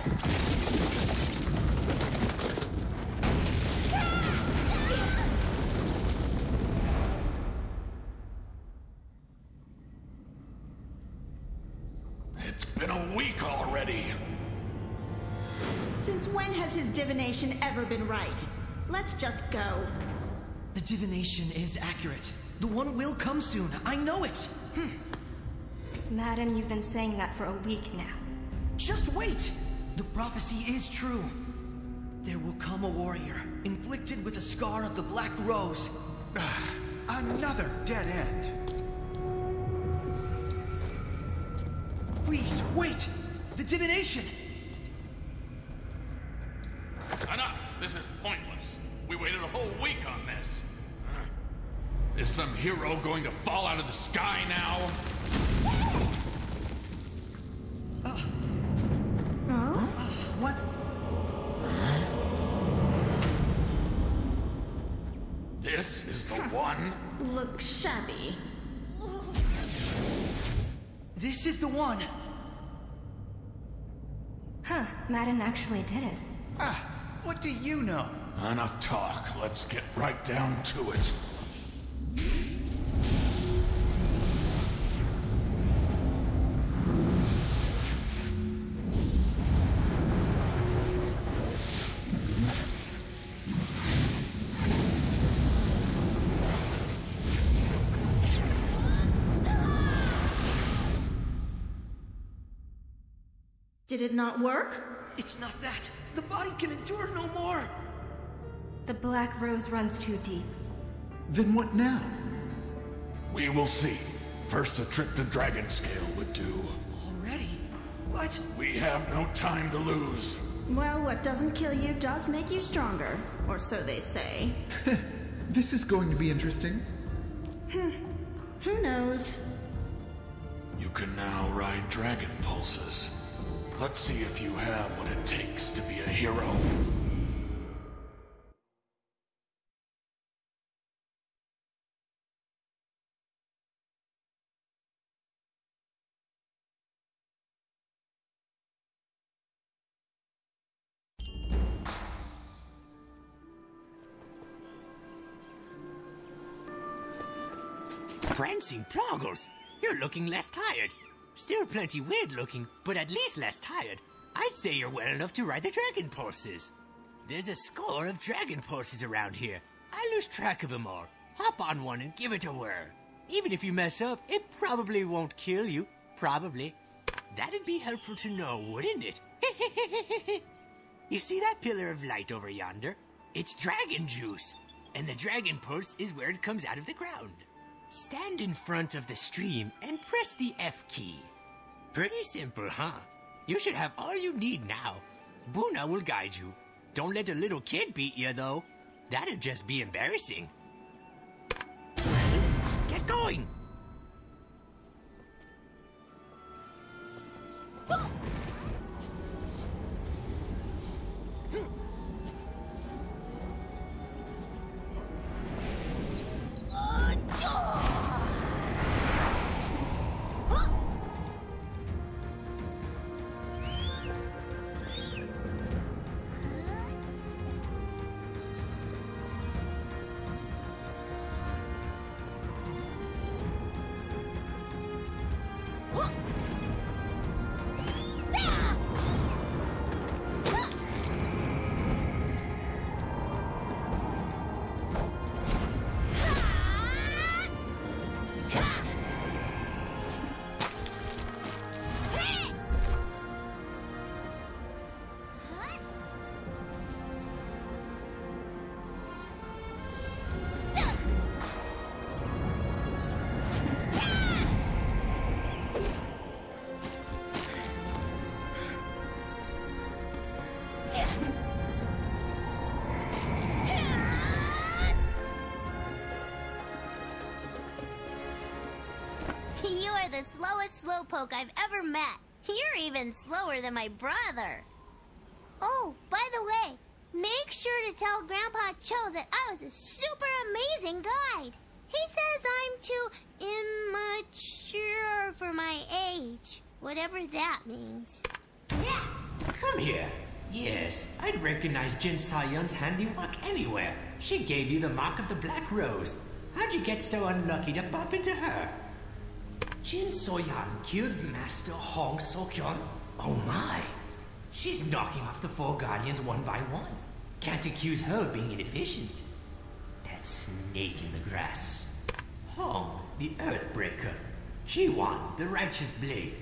It's been a week already. Since when has his divination ever been right? Let's just go. The divination is accurate. The one will come soon. I know it. Madam, you've been saying that for a week now. Just wait. The prophecy is true. There will come a warrior, inflicted with a scar of the Black Rose. Another dead end. Please, wait! The divination! Enough! This is pointless. We waited a whole week on this. Is some hero going to fall out of the sky now? What? This is the one? Looks shabby. This is the one! Huh, Madden actually did it. What do you know? Enough talk. Let's get right down to it. Did it not work? It's not that. The body can endure no more. The Black Rose runs too deep. Then what now? We will see. First, a trip to Dragon Scale would do. Already? But... We have no time to lose. Well, what doesn't kill you does make you stronger. Or so they say. This is going to be interesting. Who knows? You can now ride Dragon Pulses. Let's see if you have what it takes to be a hero. Prancing Proggles, you're looking less tired. Still plenty weird looking, but at least less tired. I'd say you're well enough to ride the Dragon Pulses. There's a score of Dragon Pulses around here. I lose track of them all. Hop on one and give it a whir. Even if you mess up, it probably won't kill you. Probably. That'd be helpful to know, wouldn't it? You see that pillar of light over yonder? It's dragon juice, and the Dragon Pulse is where it comes out of the ground. Stand in front of the stream and press the F key. Pretty simple, huh? You should have all you need now. Buna will guide you. Don't let a little kid beat you, though. That'd just be embarrassing. Get going! You are the slowest slowpoke I've ever met. You're even slower than my brother. Oh, by the way, make sure to tell Grandpa Cho that I was a super amazing guide. He says I'm too immature for my age, whatever that means. Yeah. Come here. Yes, I'd recognize Jinsoyun's handiwork anywhere. She gave you the mark of the Black Rose. How'd you get so unlucky to bump into her? Jinsoyun killed Master Hong Seokyeon? Oh my. She's knocking off the four guardians one by one. Can't accuse her of being inefficient. That snake in the grass. Hong, the Earthbreaker. Jiwan, the Righteous Blade.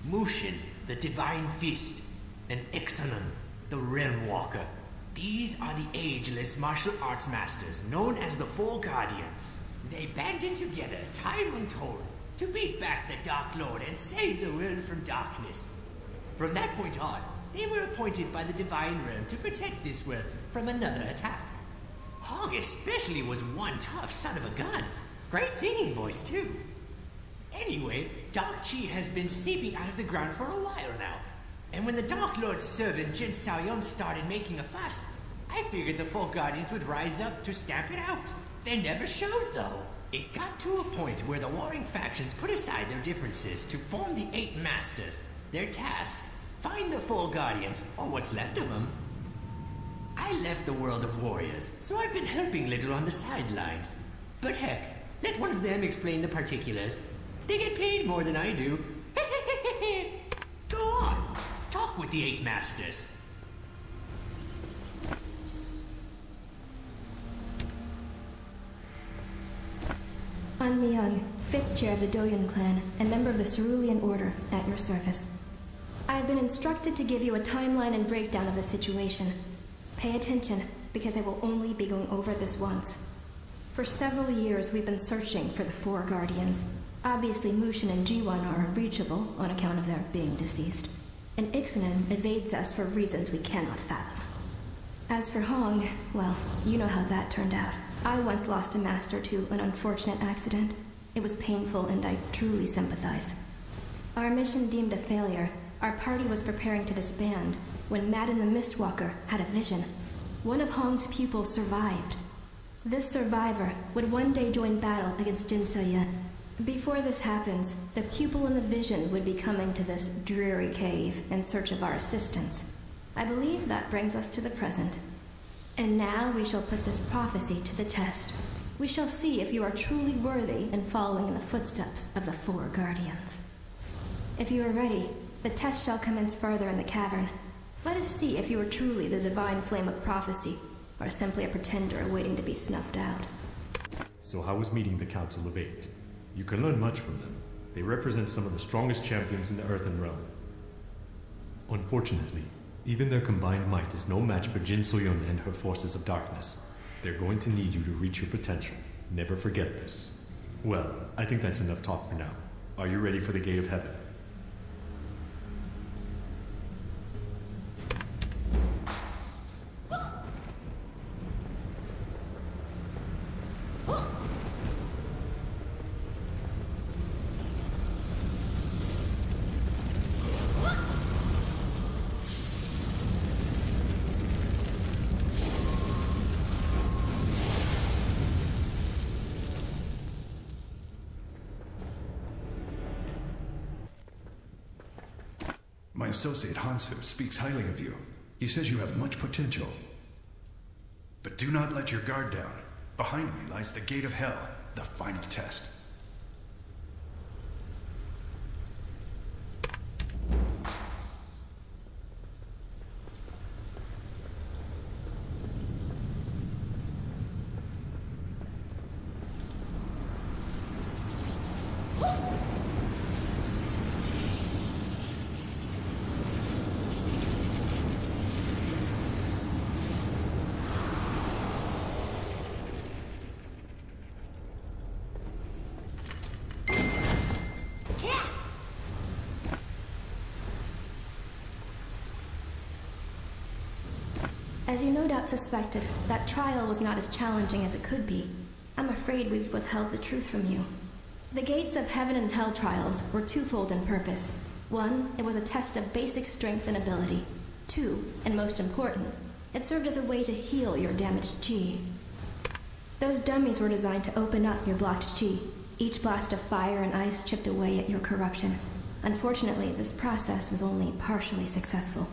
Mushin, the Divine Fist. And Ixalan, the Realm Walker. These are the ageless martial arts masters known as the Four Guardians. They banded together, time untold, to beat back the Dark Lord and save the world from darkness. From that point on, they were appointed by the Divine Realm to protect this world from another attack. Hong especially was one tough son of a gun. Great singing voice, too. Anyway, Dark Chi has been seeping out of the ground for a while now. And when the Dark Lord's servant Jinsoyun started making a fuss, I figured the Four Guardians would rise up to stamp it out. They never showed, though. It got to a point where the warring factions put aside their differences to form the Eight Masters. Their task, find the Four Guardians, or what's left of them. I left the world of warriors, so I've been helping little on the sidelines. But heck, let one of them explain the particulars. They get paid more than I do. Go on, talk with the Eight Masters. Onmyung, 5th chair of the Dochun clan and member of the Cerulean Order, at your service. I have been instructed to give you a timeline and breakdown of the situation. Pay attention, because I will only be going over this once. For several years, we've been searching for the Four Guardians. Obviously, Mushin and Jiwan are unreachable on account of their being deceased, and Ixalan evades us for reasons we cannot fathom. As for Hong, well, you know how that turned out. I once lost a master to an unfortunate accident. It was painful, and I truly sympathize. Our mission deemed a failure, our party was preparing to disband when Madden the Mistwalker had a vision. One of Hong's pupils survived. This survivor would one day join battle against Jinsoyun. Before this happens, the pupil in the vision would be coming to this dreary cave in search of our assistance. I believe that brings us to the present. And now we shall put this prophecy to the test. We shall see if you are truly worthy in following in the footsteps of the Four Guardians. If you are ready, the test shall commence further in the cavern. Let us see if you are truly the divine flame of prophecy, or simply a pretender waiting to be snuffed out. So how was meeting the Council of Eight? You can learn much from them. They represent some of the strongest champions in the Earthen Realm. Unfortunately, even their combined might is no match for Jinsoyun and her forces of darkness. They're going to need you to reach your potential. Never forget this. Well, I think that's enough talk for now. Are you ready for the Gate of Heaven? My associate Hansu speaks highly of you. He says you have much potential. But do not let your guard down. Behind me lies the Gate of Hell, the final test. As you no doubt suspected, that trial was not as challenging as it could be. I'm afraid we've withheld the truth from you. The Gates of Heaven and Hell trials were twofold in purpose. One, it was a test of basic strength and ability. Two, and most important, it served as a way to heal your damaged chi. Those dummies were designed to open up your blocked chi. Each blast of fire and ice chipped away at your corruption. Unfortunately, this process was only partially successful.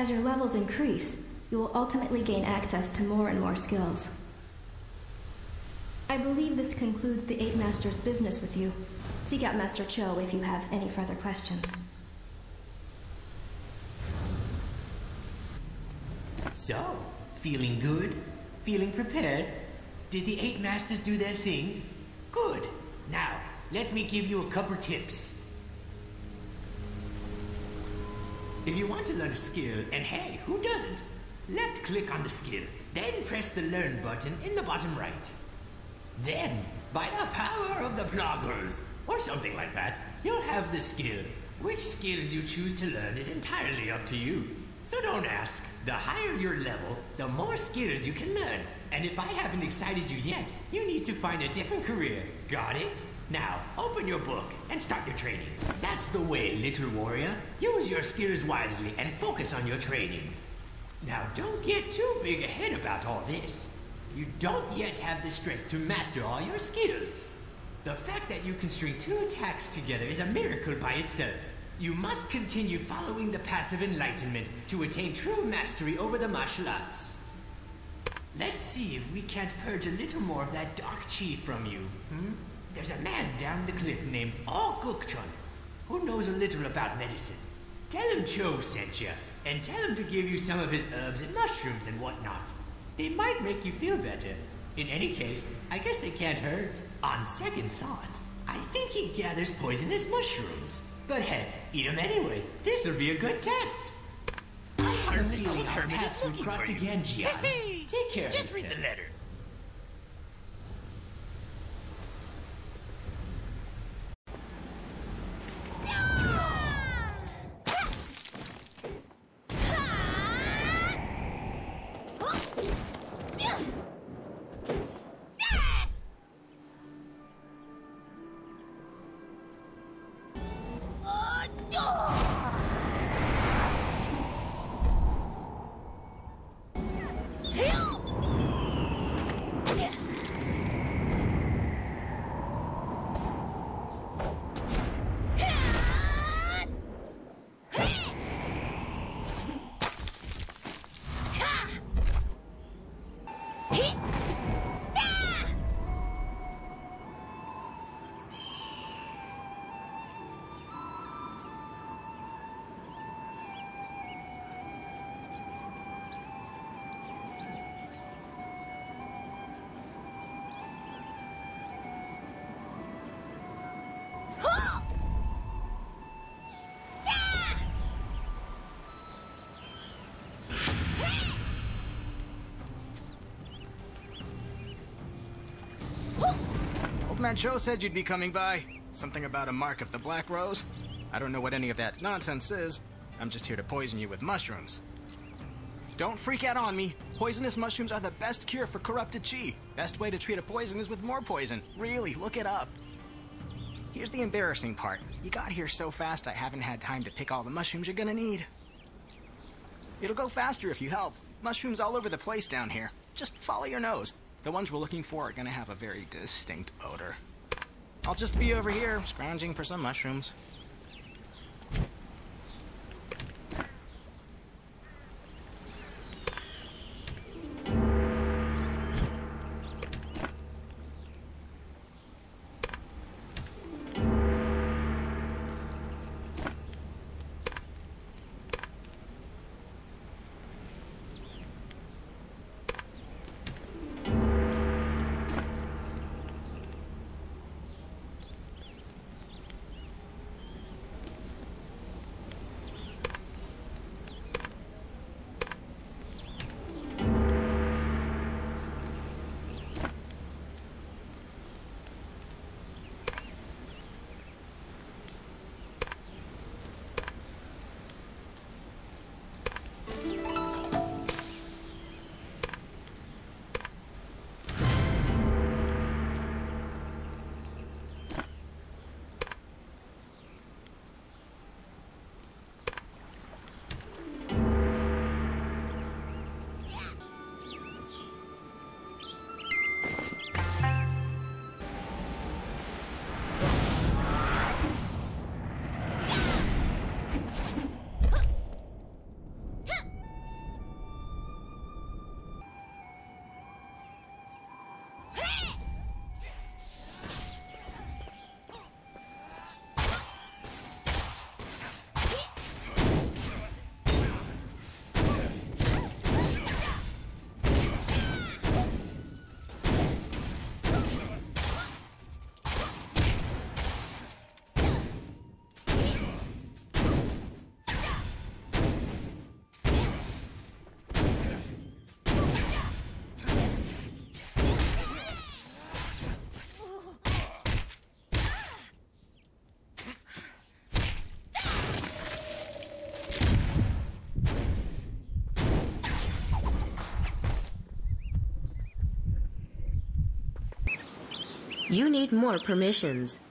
As your levels increase, you will ultimately gain access to more and more skills. I believe this concludes the 8 Masters' business with you. Seek out Master Cho if you have any further questions. So, feeling good? Feeling prepared? Did the 8 Masters do their thing? Good. Now, let me give you a couple tips. If you want to learn a skill, and hey, who doesn't? Left-click on the skill, then press the Learn button in the bottom right. Then, by the power of the Ploggers, or something like that, you'll have the skill. Which skills you choose to learn is entirely up to you. So don't ask. The higher your level, the more skills you can learn. And if I haven't excited you yet, you need to find a different career. Got it? Now, open your book and start your training. That's the way, little warrior. Use your skills wisely and focus on your training. Now, don't get too big ahead about all this. You don't yet have the strength to master all your skills. The fact that you can string 2 attacks together is a miracle by itself. You must continue following the path of enlightenment to attain true mastery over the martial arts. Let's see if we can't purge a little more of that dark chi from you. There's a man down the cliff named Dochun who knows a little about medicine. Tell him Cho sent you, and tell him to give you some of his herbs and mushrooms and whatnot. They might make you feel better. In any case, I guess they can't hurt. On second thought, I think he gathers poisonous mushrooms. But heck, eat them anyway. This'll be a good test. I have a feeling our paths will cross again, Gian. Take care of yourself. Just read the letter. Man Cho said you'd be coming by. Something about a mark of the Black Rose. I don't know what any of that nonsense is. I'm just here to poison you with mushrooms. Don't freak out on me. Poisonous mushrooms are the best cure for corrupted chi. Best way to treat a poison is with more poison. Really, look it up. Here's the embarrassing part. You got here so fast I haven't had time to pick all the mushrooms you're gonna need. It'll go faster if you help. Mushrooms all over the place down here. Just follow your nose. The ones we're looking for are gonna have a very distinct odor. I'll just be over here, scrounging for some mushrooms. You need more permissions.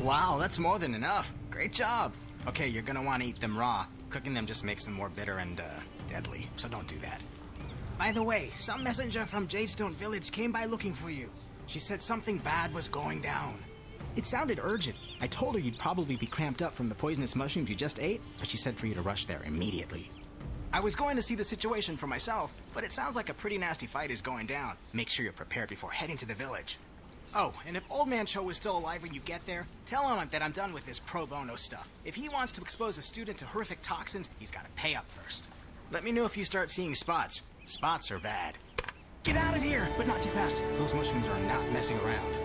Wow, that's more than enough. Great job. Okay, you're gonna want to eat them raw. Cooking them just makes them more bitter and, deadly, so don't do that. By the way, some messenger from Jadestone Village came by looking for you. She said something bad was going down. It sounded urgent. I told her you'd probably be cramped up from the poisonous mushrooms you just ate, but she said for you to rush there immediately. I was going to see the situation for myself, but it sounds like a pretty nasty fight is going down. Make sure you're prepared before heading to the village. Oh, and if old Man Cho is still alive when you get there, tell him that I'm done with this pro bono stuff. If he wants to expose a student to horrific toxins, he's gotta pay up first. Let me know if you start seeing spots. Spots are bad. Get out of here, but not too fast. Those mushrooms are not messing around.